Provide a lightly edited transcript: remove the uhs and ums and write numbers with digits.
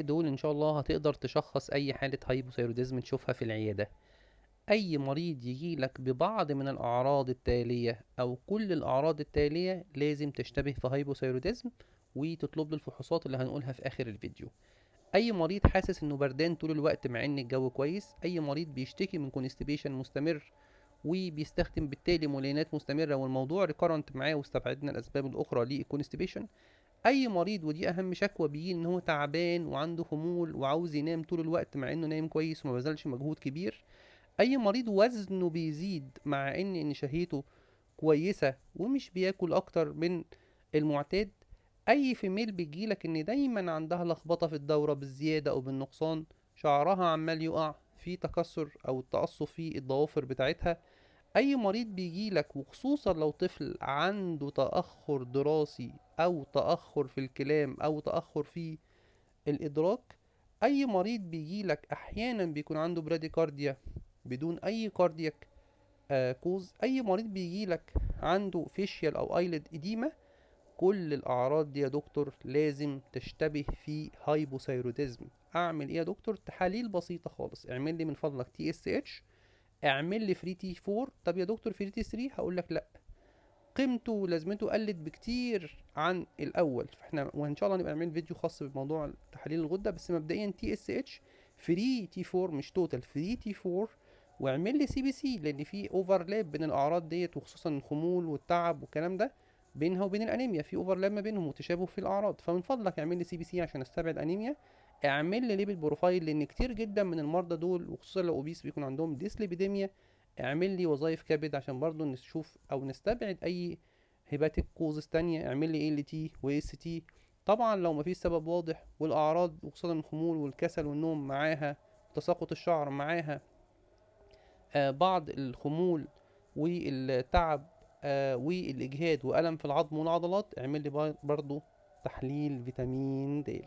دول ان شاء الله هتقدر تشخص اي حالة هايبوثايروديزم تشوفها في العيادة. اي مريض يجيلك ببعض من الاعراض التالية او كل الاعراض التالية لازم تشتبه في هايبوثايروديزم وتطلب له الفحوصات اللي هنقولها في اخر الفيديو. اي مريض حاسس انه بردان طول الوقت مع ان الجو كويس، اي مريض بيشتكي من كونستيبيشن مستمر وبيستخدم بالتالي مولينات مستمرة والموضوع ريكارنت معاه واستبعدنا الاسباب الاخرى للكونستيبيشن. اي مريض، ودي اهم شكوى، بيجي ان هو تعبان وعنده خمول وعاوز ينام طول الوقت مع انه نايم كويس وما بذلش مجهود كبير. اي مريض وزنه بيزيد مع ان شهيته كويسة ومش بياكل اكتر من المعتاد. اي فيميل بيجيلك ان دايما عندها لخبطة في الدورة بالزيادة او بالنقصان، شعرها عمال يقع، في تكسر او تقصف في الضوافر بتاعتها. اي مريض بيجيلك وخصوصا لو طفل عنده تأخر دراسي او تأخر في الكلام او تأخر في الادراك. اي مريض بيجيلك احيانا بيكون عنده براديكارديا بدون اي كاردياك كوز. اي مريض بيجيلك عنده فيشيال او ايلid اديمة. كل الاعراض دي يا دكتور لازم تشتبه في هايبوثايروديزم. اعمل ايه يا دكتور؟ تحاليل بسيطة خالص، اعمل لي من فضلك تي اس اتش، اعمل لي فري تي 4. طب يا دكتور فري تي 3؟ هقول لك لا، قيمته ولازمته قلت بكتير عن الاول. فاحنا وان شاء الله نبقى نعمل فيديو خاص بموضوع تحاليل الغده، بس مبدئيا تي اس اتش فري تي 4 مش توتال، فري تي 4. واعمل لي سي بي سي لان في اوفرلاب بين الاعراض ديت، وخصوصا الخمول والتعب والكلام ده بينها وبين الانيميا في اوفرلاب ما بينهم وتشابه في الاعراض. فمن فضلك اعمل لي سي بي سي عشان استبعد انيميا. اعمل لي ليبل بروفايل لان كتير جدا من المرضى دول وخصوصا لو اوبيس بيكون عندهم ديسليبيديميا. اعمل لي وظائف كبد عشان برضو نشوف او نستبعد اي هيباتيك كوزز تانية. اعمل لي ال تي واس تي. طبعا لو مفيش سبب واضح والاعراض وخصوصا الخمول والكسل والنوم معاها تساقط الشعر معاها بعض الخمول والتعب والاجهاد والم في العظم والعضلات، اعمل لي برضو تحليل فيتامين د.